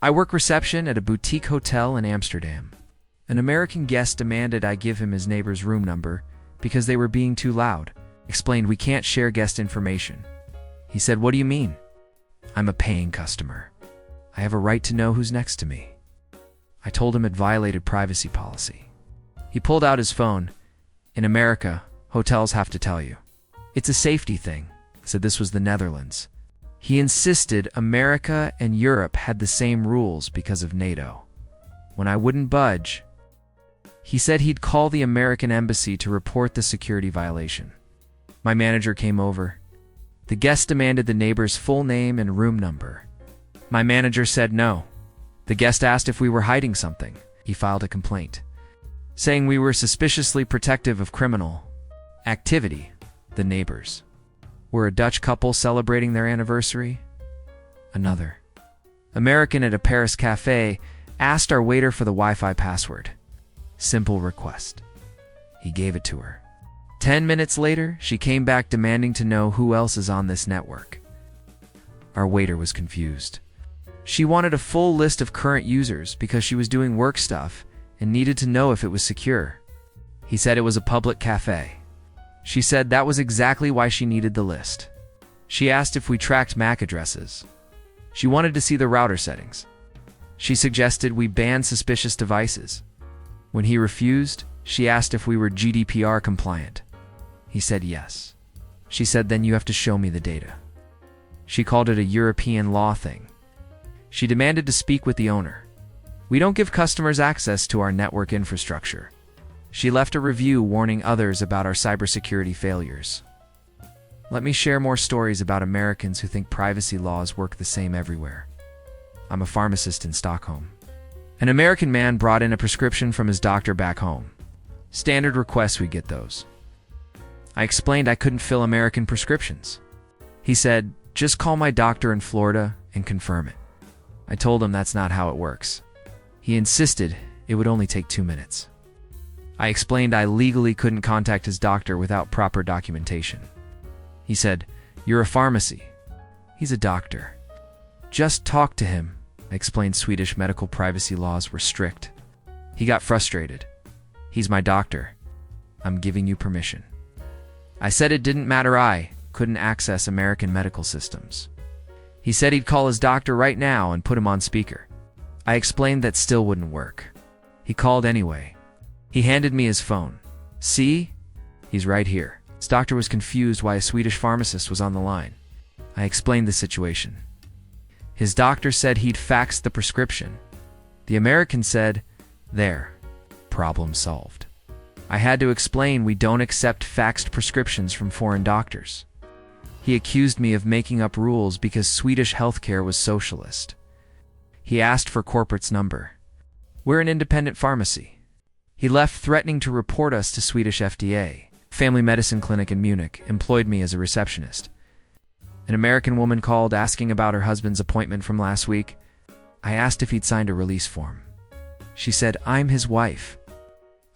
I work reception at a boutique hotel in Amsterdam. An American guest demanded I give him his neighbor's room number because they were being too loud. Explained we can't share guest information. He said, "What do you mean?" "I'm a paying customer. I have a right to know who's next to me." I told him it violated privacy policy. He pulled out his phone. "In America, hotels have to tell you. It's a safety thing," said this was the Netherlands. He insisted America and Europe had the same rules because of NATO. When I wouldn't budge, he said he'd call the American embassy to report the security violation. My manager came over. The guest demanded the neighbor's full name and room number. My manager said no. The guest asked if we were hiding something. He filed a complaint, saying we were suspiciously protective of criminal activity. The neighbors were a Dutch couple celebrating their anniversary. Another American at a Paris cafe asked our waiter for the Wi-Fi password. Simple request. He gave it to her. 10 minutes later, she came back demanding to know who else is on this network. Our waiter was confused. She wanted a full list of current users because she was doing work stuff and needed to know if it was secure. He said it was a public cafe. She said that was exactly why she needed the list. She asked if we tracked MAC addresses. She wanted to see the router settings. She suggested we ban suspicious devices. When he refused, she asked if we were GDPR compliant. He said yes. She said, "Then you have to show me the data." She called it a European law thing. She demanded to speak with the owner. "We don't give customers access to our network infrastructure." She left a review warning others about our cybersecurity failures. Let me share more stories about Americans who think privacy laws work the same everywhere. I'm a pharmacist in Stockholm. An American man brought in a prescription from his doctor back home. Standard requests, we get those. I explained I couldn't fill American prescriptions. He said, "Just call my doctor in Florida and confirm it." I told him that's not how it works. He insisted it would only take 2 minutes. I explained I legally couldn't contact his doctor without proper documentation. He said, "You're a pharmacy." He's a doctor. "Just talk to him." I explained Swedish medical privacy laws were strict. He got frustrated. "He's my doctor. I'm giving you permission." I said it didn't matter, I couldn't access American medical systems. He said he'd call his doctor right now and put him on speaker. I explained that still wouldn't work. He called anyway. He handed me his phone. "See? He's right here." His doctor was confused why a Swedish pharmacist was on the line. I explained the situation. His doctor said he'd faxed the prescription. The American said, "There, problem solved." I had to explain we don't accept faxed prescriptions from foreign doctors. He accused me of making up rules because Swedish healthcare was socialist. He asked for corporate's number. We're an independent pharmacy. He left threatening to report us to Swedish FDA. Family medicine clinic in Munich employed me as a receptionist. An American woman called asking about her husband's appointment from last week. I asked if he'd signed a release form. She said, "I'm his wife."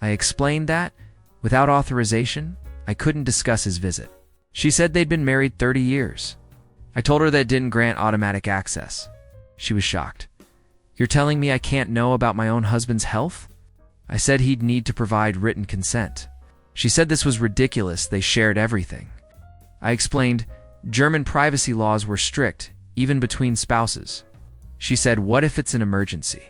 I explained that, without authorization, I couldn't discuss his visit. She said they'd been married 30 years. I told her that didn't grant automatic access. She was shocked. "You're telling me I can't know about my own husband's health?" I said he'd need to provide written consent. She said this was ridiculous, they shared everything. I explained German privacy laws were strict, even between spouses. She said, "What if it's an emergency?"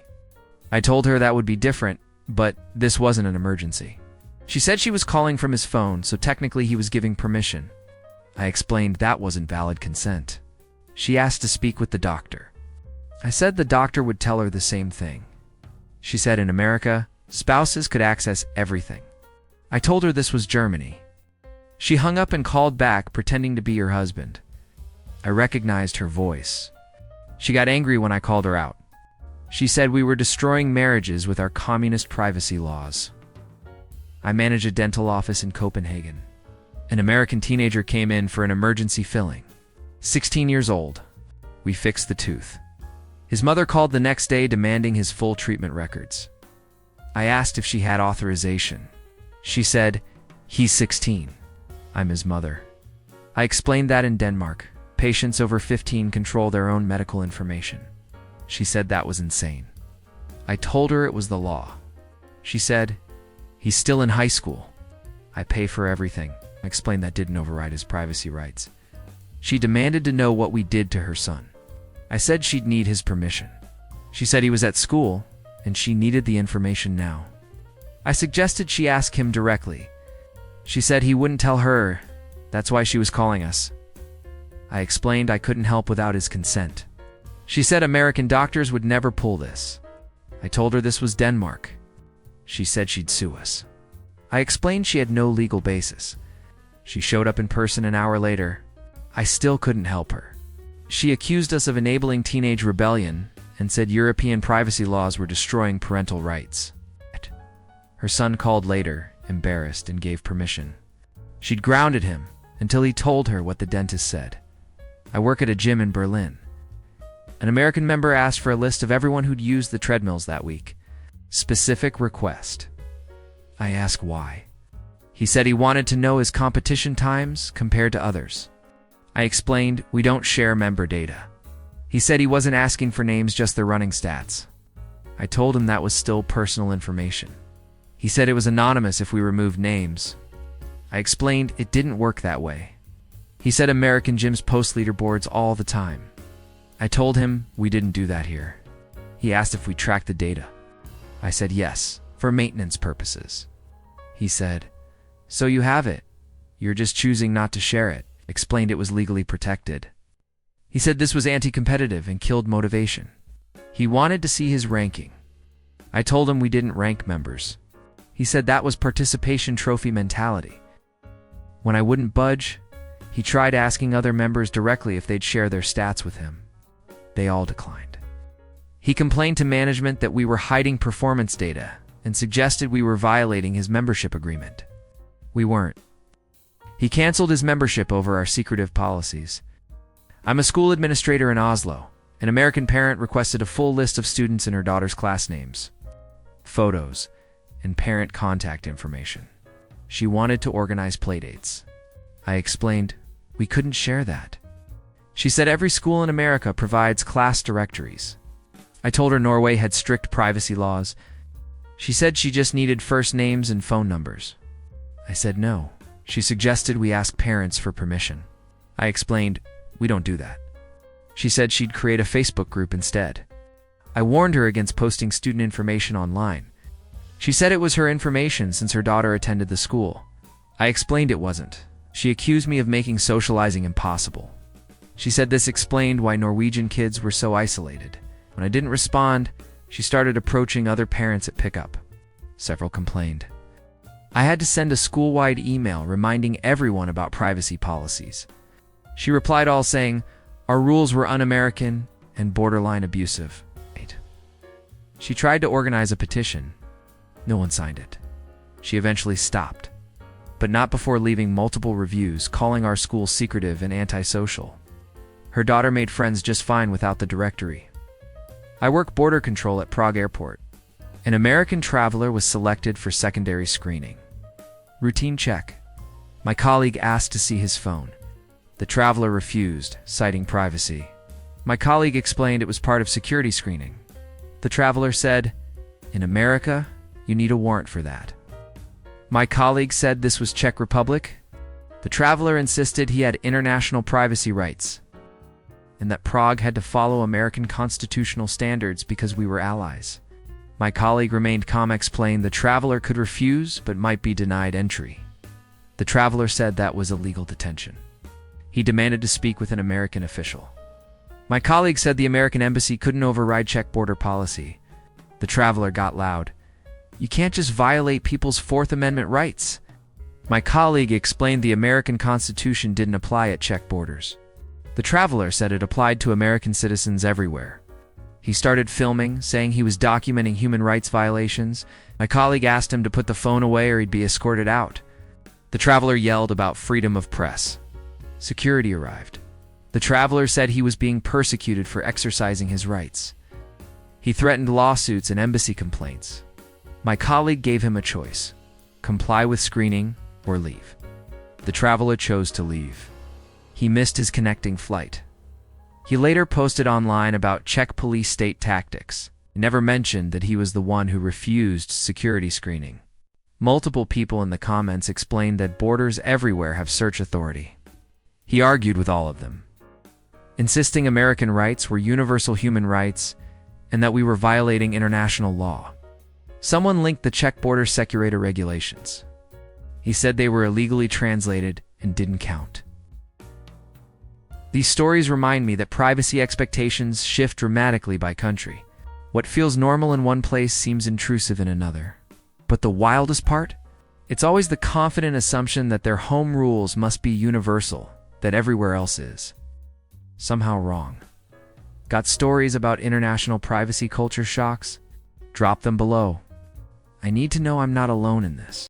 I told her that would be different, but this wasn't an emergency. She said she was calling from his phone, so technically he was giving permission. I explained that wasn't valid consent. She asked to speak with the doctor. I said the doctor would tell her the same thing. She said in America, spouses could access everything. I told her this was Germany. She hung up and called back, pretending to be her husband. I recognized her voice. She got angry when I called her out. She said we were destroying marriages with our communist privacy laws. I manage a dental office in Copenhagen. An American teenager came in for an emergency filling. 16 years old. We fixed the tooth. His mother called the next day demanding his full treatment records. I asked if she had authorization. She said, "He's 16. I'm his mother." I explained that in Denmark, patients over 15 control their own medical information. She said that was insane. I told her it was the law. She said, he's still in high school. I pay for everything. I explained that didn't override his privacy rights. She demanded to know what we did to her son. I said she'd need his permission. She said he was at school, and she needed the information now. I suggested she ask him directly. She said he wouldn't tell her. That's why she was calling us. I explained I couldn't help without his consent. She said American doctors would never pull this. I told her this was Denmark. She said she'd sue us. I explained she had no legal basis. She showed up in person an hour later. I still couldn't help her. She accused us of enabling teenage rebellion and said European privacy laws were destroying parental rights. Her son called later, embarrassed, and gave permission. She'd grounded him until he told her what the dentist said. I work at a gym in Berlin. An American member asked for a list of everyone who'd used the treadmills that week. Specific request. I asked why. He said he wanted to know his competition times compared to others. I explained we don't share member data. He said he wasn't asking for names, just their running stats. I told him that was still personal information. He said it was anonymous if we removed names. I explained it didn't work that way. He said American gyms post leaderboards all the time. I told him we didn't do that here. He asked if we tracked the data. I said yes, for maintenance purposes. He said, so you have it. You're just choosing not to share it. Explained it was legally protected. He said this was anti-competitive and killed motivation. He wanted to see his ranking. I told him we didn't rank members. He said that was participation trophy mentality. When I wouldn't budge, he tried asking other members directly if they'd share their stats with him. They all declined. He complained to management that we were hiding performance data and suggested we were violating his membership agreement. We weren't. He canceled his membership over our secretive policies. I'm a school administrator in Oslo. An American parent requested a full list of students in her daughter's class names, photos, and parent contact information. She wanted to organize playdates. I explained we couldn't share that. She said every school in America provides class directories. I told her Norway had strict privacy laws. She said she just needed first names and phone numbers. I said no. She suggested we ask parents for permission. I explained we don't do that. She said she'd create a Facebook group instead. I warned her against posting student information online. She said it was her information since her daughter attended the school. I explained it wasn't. She accused me of making socializing impossible. She said this explained why Norwegian kids were so isolated. When I didn't respond, she started approaching other parents at pickup. Several complained. I had to send a school-wide email reminding everyone about privacy policies. She replied all saying, our rules were un-American and borderline abusive. She tried to organize a petition. No one signed it. She eventually stopped, but not before leaving multiple reviews calling our school secretive and antisocial. Her daughter made friends just fine without the directory. I work border control at Prague Airport. An American traveler was selected for secondary screening. Routine check. My colleague asked to see his phone. The traveler refused, citing privacy. My colleague explained it was part of security screening. The traveler said, in America, you need a warrant for that. My colleague said this was Czech Republic. The traveler insisted he had international privacy rights and that Prague had to follow American constitutional standards because we were allies. My colleague remained calm, explained the traveler could refuse but might be denied entry. The traveler said that was illegal detention. He demanded to speak with an American official. My colleague said the American embassy couldn't override Czech border policy. The traveler got loud. You can't just violate people's Fourth Amendment rights. My colleague explained the American Constitution didn't apply at Czech borders. The traveler said it applied to American citizens everywhere. He started filming, saying he was documenting human rights violations. My colleague asked him to put the phone away or he'd be escorted out. The traveler yelled about freedom of press. Security arrived. The traveler said he was being persecuted for exercising his rights. He threatened lawsuits and embassy complaints. My colleague gave him a choice: comply with screening or leave. The traveler chose to leave. He missed his connecting flight. He later posted online about Czech police state tactics. He never mentioned that he was the one who refused security screening. Multiple people in the comments explained that borders everywhere have search authority. He argued with all of them, insisting American rights were universal human rights and that we were violating international law. Someone linked the Czech border security regulations. He said they were illegally translated and didn't count. These stories remind me that privacy expectations shift dramatically by country. What feels normal in one place seems intrusive in another. But the wildest part? It's always the confident assumption that their home rules must be universal, that everywhere else is somehow wrong. Got stories about international privacy culture shocks? Drop them below. I need to know I'm not alone in this.